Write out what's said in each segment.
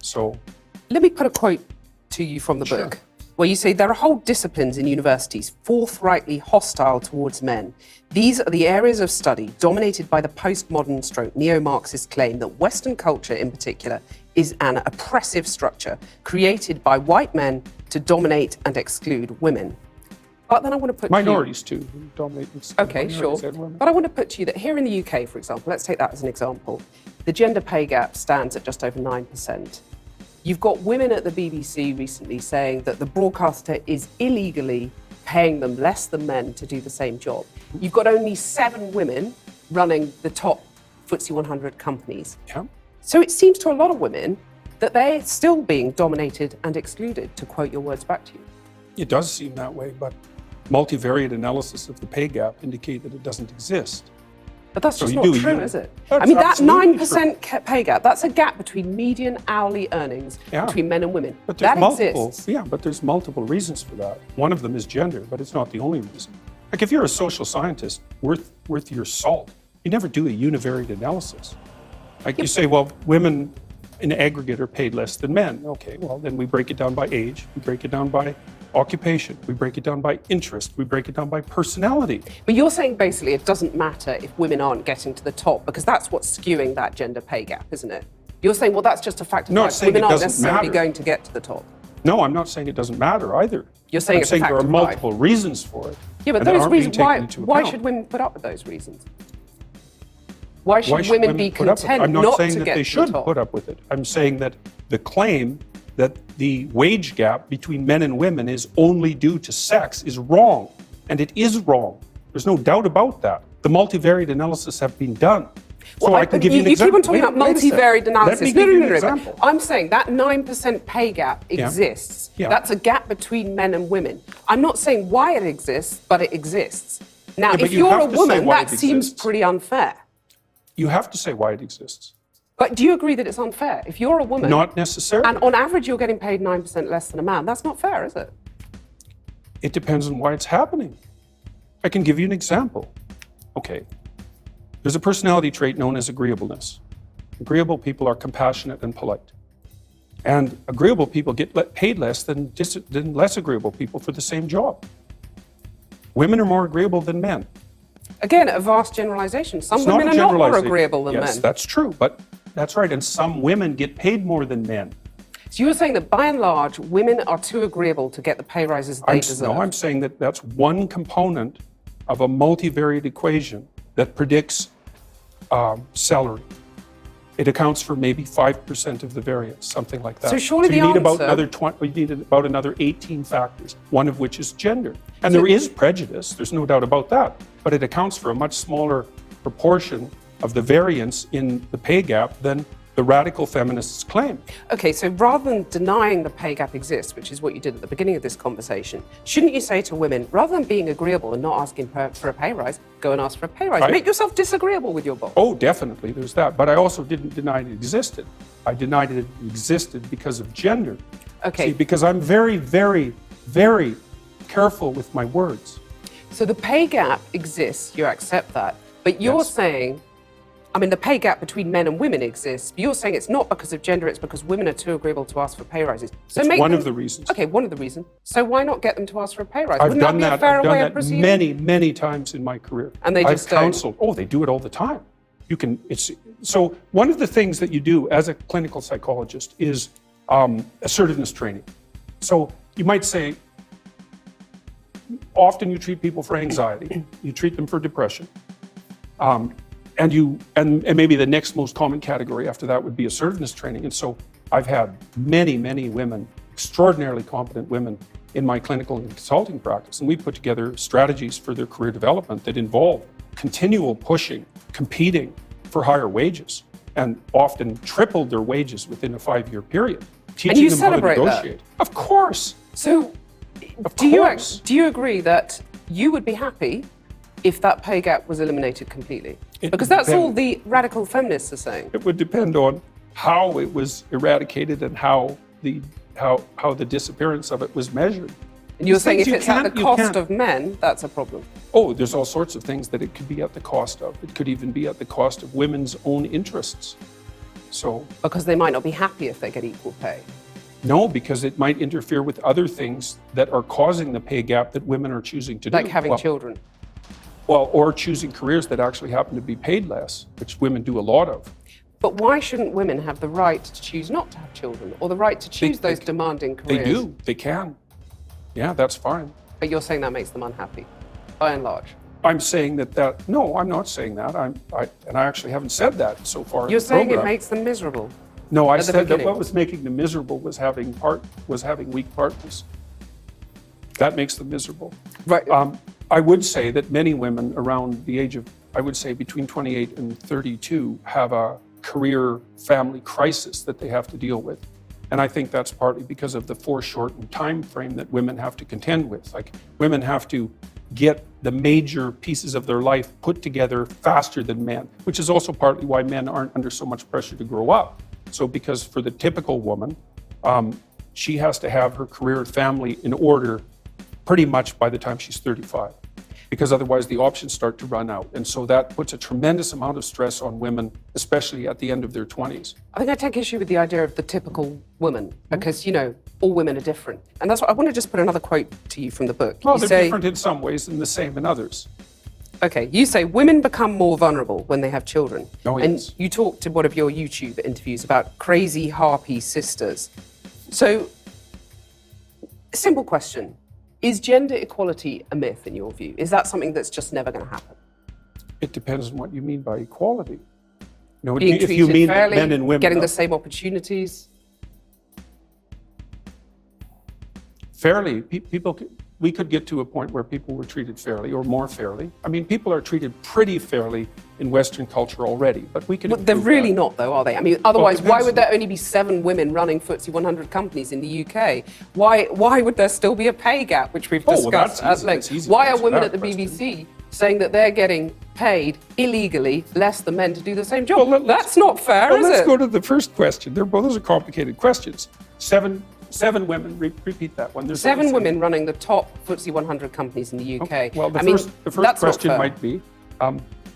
So let me put a quote to you from the book, where you say there are whole disciplines in universities forthrightly hostile towards men. These are the areas of study dominated by the postmodern stroke neo-Marxist claim that Western culture in particular is an oppressive structure created by white men to dominate and exclude women. But then I want to put minorities too dominate. Okay, sure. But I want to put to you that here in the UK, for example, let's take that as an example, the gender pay gap stands at just over 9%. You've got women at the BBC recently saying that the broadcaster is illegally paying them less than men to do the same job. You've got only 7 women running the top FTSE 100 companies. Yeah. So it seems to a lot of women that they're still being dominated and excluded, to quote your words back to you. It does seem that way, but multivariate analysis of the pay gap indicate that it doesn't exist. But that's just not true, is it? That's I mean, that absolutely 9% pay gap, that's a gap between median hourly earnings between men and women. But there's that exists. Yeah, but there's multiple reasons for that. One of them is gender, but it's not the only reason. Like if you're a social scientist worth your salt, you never do a univariate analysis. Like you say, well, women in aggregate are paid less than men. Okay, well, then we break it down by age, we break it down by occupation, we break it down by interest, we break it down by personality. But you're saying basically it doesn't matter if women aren't getting to the top, because that's what's skewing that gender pay gap, isn't it? You're saying, well, that's just a fact of life. Women aren't necessarily going to get to the top. No, I'm not saying it doesn't matter either. You're saying it's a fact of life. There are multiple reasons for it. Yeah, but those reasons, why should women put up with those reasons? Why should women be content I'm not not saying to that get they to the should top? put up with it. I'm saying that the claim that the wage gap between men and women is only due to sex is wrong, and it is wrong. There's no doubt about that. The multivariate analysis have been done. So I can give you an example. You keep on talking about multivariate analysis. Let me give you an example. I'm saying that 9% pay gap exists. Yeah. That's a gap between men and women. I'm not saying why it exists, but it exists. Now, if you're a woman, that seems pretty unfair. You have to say why it exists. But do you agree that it's unfair? If you're a woman... Not necessarily. And on average, you're getting paid 9% less than a man. That's not fair, is it? It depends on why it's happening. I can give you an example. Okay. There's a personality trait known as agreeableness. Agreeable people are compassionate and polite. And agreeable people get paid less than less agreeable people for the same job. Women are more agreeable than men. Again, a vast generalization. Some women are not more agreeable than men. Yes, that's true, but that's right. And some women get paid more than men. So you're saying that by and large, women are too agreeable to get the pay rises they deserve? No, I'm saying that that's one component of a multivariate equation that predicts salary. It accounts for maybe 5% of the variance, something like that. So surely you need about another 18 factors, one of which is gender. And there is prejudice, there's no doubt about that, but it accounts for a much smaller proportion of the variance in the pay gap than the radical feminists claim. Okay, so rather than denying the pay gap exists, which is what you did at the beginning of this conversation, shouldn't you say to women, rather than being agreeable and not asking for a pay rise, go and ask for a pay rise? Make yourself disagreeable with your boss. Oh, definitely, there's that. But I also didn't deny it existed. I denied it existed because of gender. Okay. See, because I'm very, very, very careful with my words. So the pay gap exists, you accept that, but you're saying, I mean, the pay gap between men and women exists, but you're saying it's not because of gender, it's because women are too agreeable to ask for pay rises. So it's one of the reasons. Okay, one of the reasons. So why not get them to ask for a pay rise? I've done that, I've done that many, many times in my career. And they just I've counseled. Oh, they do it all the time. So one of the things that you do as a clinical psychologist is assertiveness training. So you might say, often you treat people for anxiety, you treat them for depression. And maybe the next most common category after that would be assertiveness training. And so I've had many, many women, extraordinarily competent women in my clinical and consulting practice. And we put together strategies for their career development that involve continual pushing, competing for higher wages, and often tripled their wages within a 5-year period. Teaching them how to negotiate. Of course. So do you agree that you would be happy if that pay gap was eliminated completely? Because that's all the radical feminists are saying. It would depend on how it was eradicated and how the disappearance of it was measured. And you're saying if it's at the cost of men, that's a problem? Oh, there's all sorts of things that it could be at the cost of. It could even be at the cost of women's own interests. So Because they might not be happy if they get equal pay. no, because it might interfere with other things that are causing the pay gap that women are choosing to do. Like having children. Well, or choosing careers that actually happen to be paid less, which women do a lot of. But why shouldn't women have the right to choose not to have children, or the right to choose those demanding careers? They do. They can. Yeah, that's fine. But you're saying that makes them unhappy, by and large. I'm saying that no, I'm not saying that. And I actually haven't said that so far. You're in the saying it program. makes them miserable. No, I at the said that beginning. what was making them miserable was having weak partners. That makes them miserable. Right. I would say that many women around the age of, I would say between 28 and 32, have a career family crisis that they have to deal with. And I think that's partly because of the foreshortened time frame that women have to contend with. Like, women have to get the major pieces of their life put together faster than men, which is also partly why men aren't under so much pressure to grow up. So because for the typical woman, she has to have her career and family in order pretty much by the time she's 35, because otherwise the options start to run out. And so that puts a tremendous amount of stress on women, especially at the end of their 20s. I think I take issue with the idea of the typical woman, because, you know, all women are different. And that's what I want to just put another quote to you from the book. Well, You they're say, different in some ways and the same in others. okay, you say women become more vulnerable when they have children. Oh, and yes. you talked in one of your YouTube interviews about crazy harpy sisters. So, simple question. Is gender equality a myth in your view? Is that something that's just never going to happen? It depends on what you mean by equality. You know, Being if treated you mean fairly, men and women, getting the same opportunities? fairly, we could get to a point where people were treated fairly or more fairly. I mean, people are treated pretty fairly in Western culture already, but we could. But they're improve really that. not, though, are they? I mean, otherwise, why depends. would there only be 7 women running FTSE 100 companies in the UK? Why would there still be a pay gap, which we've Oh, well, discussed that's at easy. length? It's easy to Why are answer women that at the question. BBC saying that they're getting paid illegally less than men to do the same job? Well, let's- That's not fair, Well, is let's it? go to the first question. Those are complicated questions. Seven women. Repeat that one. There's 7 only women running the top FTSE 100 companies in the UK. Well, the I mean, first that's not question fair. might be,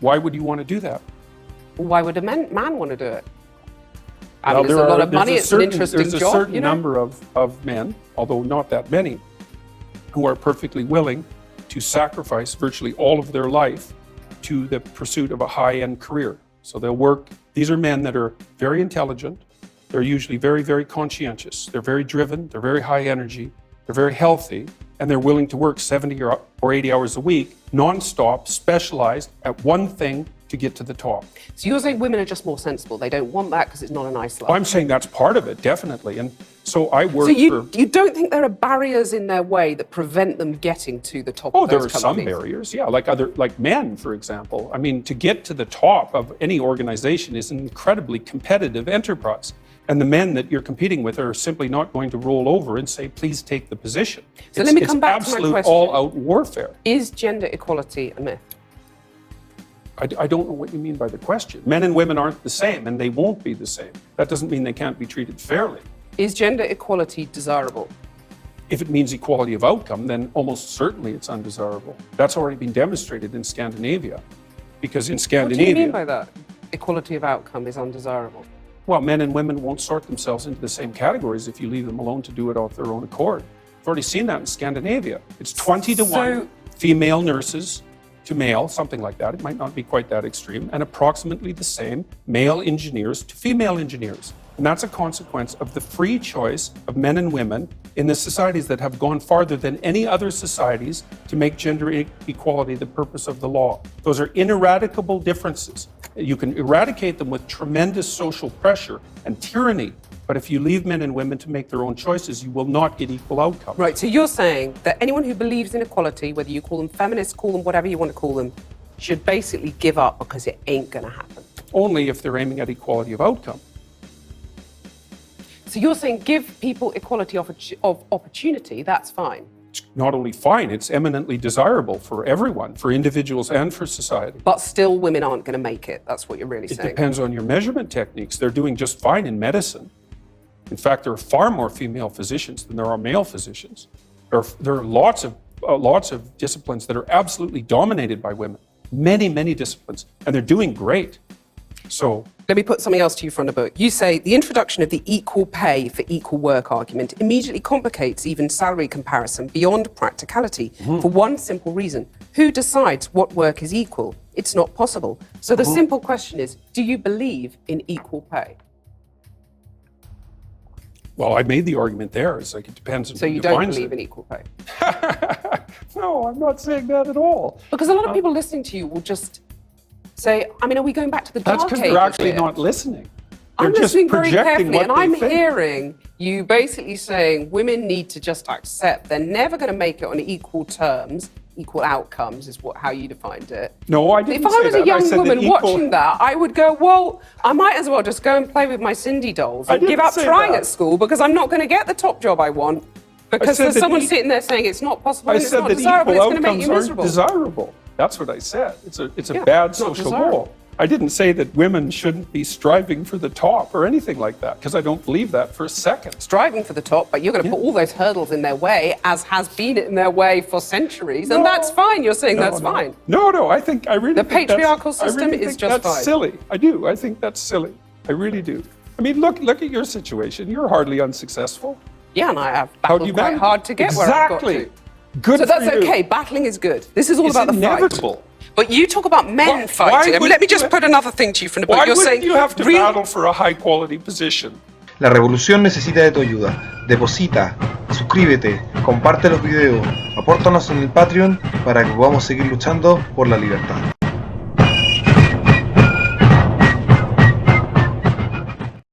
why would you want to do that? Why would a man want to do it? I Well, mean, there's a lot of money. there's It's an interesting There's a job, certain you know? number of men, although not that many, who are perfectly willing to sacrifice virtually all of their life to the pursuit of a high-end career. So they'll work. These are men that are very intelligent. They're usually very, very conscientious. They're very driven. They're very high energy. They're very healthy. And they're willing to work 70 or 80 hours a week, nonstop, specialized at one thing to get to the top. So you're saying women are just more sensible. They don't want that because it's not a nice life. I'm saying that's part of it, definitely. And so I work So you for... don't think there are barriers in their way that prevent them getting to the top Oh, of there those are some companies? barriers, yeah, like men, for example. I mean, to get to the top of any organization is an incredibly competitive enterprise. And the men that you're competing with are simply not going to roll over and say, please take the position. So let me come back to my absolute question. all-out warfare. Is gender equality a myth? I don't know what you mean by the question. Men and women aren't the same, and they won't be the same. That doesn't mean they can't be treated fairly. Is gender equality desirable? If it means equality of outcome, then almost certainly it's undesirable. That's already been demonstrated in Scandinavia. Because in What do Scandinavia... you mean by that? Equality of outcome is undesirable. Well, men and women won't sort themselves into the same categories if you leave them alone to do it off their own accord. I've already seen that in Scandinavia. It's 20 to 1 So- female nurses to male, something like that. It might not be quite that extreme, and approximately the same male engineers to female engineers. And that's a consequence of the free choice of men and women in the societies that have gone farther than any other societies to make gender equality the purpose of the law. Those are ineradicable differences. You can eradicate them with tremendous social pressure and tyranny, but if you leave men and women to make their own choices, you will not get equal outcomes. Right, so you're saying that anyone who believes in equality, whether you call them feminists, call them whatever you want to call them, should basically give up because it ain't going to happen. Only if they're aiming at equality of outcome. So you're saying give people equality of opportunity, that's fine. It's not only fine, it's eminently desirable for everyone, for individuals and for society. But still women aren't going to make it. That's what you're really It saying. depends on your measurement techniques. They're doing just fine in medicine. In fact, there are far more female physicians than there are male physicians. There are lots of disciplines that are absolutely dominated by women. Many, many disciplines, and they're doing great. So Let me put something else to you from the book. You say the introduction of the equal pay for equal work argument immediately complicates even salary comparison beyond practicality for one simple reason. Who decides what work is equal? It's not possible. So the simple question is, do you believe in equal pay? well, I made the argument there. It's like it depends on So who you don't defines believe it. in equal pay? No, I'm not saying that at all. Because a lot of people listening to you will just say, I mean, are we going back to the That's dark because ages they're actually here? not listening. They're I'm just listening very projecting carefully, what and they I'm think. hearing you basically saying women need to just accept they're never going to make it on equal terms, equal outcomes is how you defined it. No, I didn't If say I was that. a young said that woman equal- watching that, I would go, well, I might as well just go and play with my Cindy dolls I and give didn't up say trying that. at school because I'm not going to get the top job I want because said there's that someone e- sitting there saying it's not possible I and it's said not that desirable, equal it's going to make outcomes you aren't miserable. desirable. That's what I said. It's a Yeah, bad it's not social desirable. goal. I didn't say that women shouldn't be striving for the top or anything like that, because I don't believe that for a second. Striving for the top, but you're going to put all those hurdles in their way, as has been in their way for centuries, and No. that's fine. You're saying that's no. fine. No, I really The think patriarchal I system really is think just that's fine. silly. I do. I think that's silly. I really do. I mean, look at your situation. You're hardly unsuccessful. Yeah, and I have How do battled you quite manage hard to get where I've got Exactly. to. Good So for that's you. okay. Battling is good. This is all It's about the inevitable. fight. But you talk about men Why fighting. I mean, would let me you just have- put another thing to you from the book. Why You're wouldn't saying you have to real- battle for a high quality position? La revolución necesita de tu ayuda. Deposita, suscríbete, comparte los videos, apórtanos en el Patreon para que podamos seguir luchando por la libertad.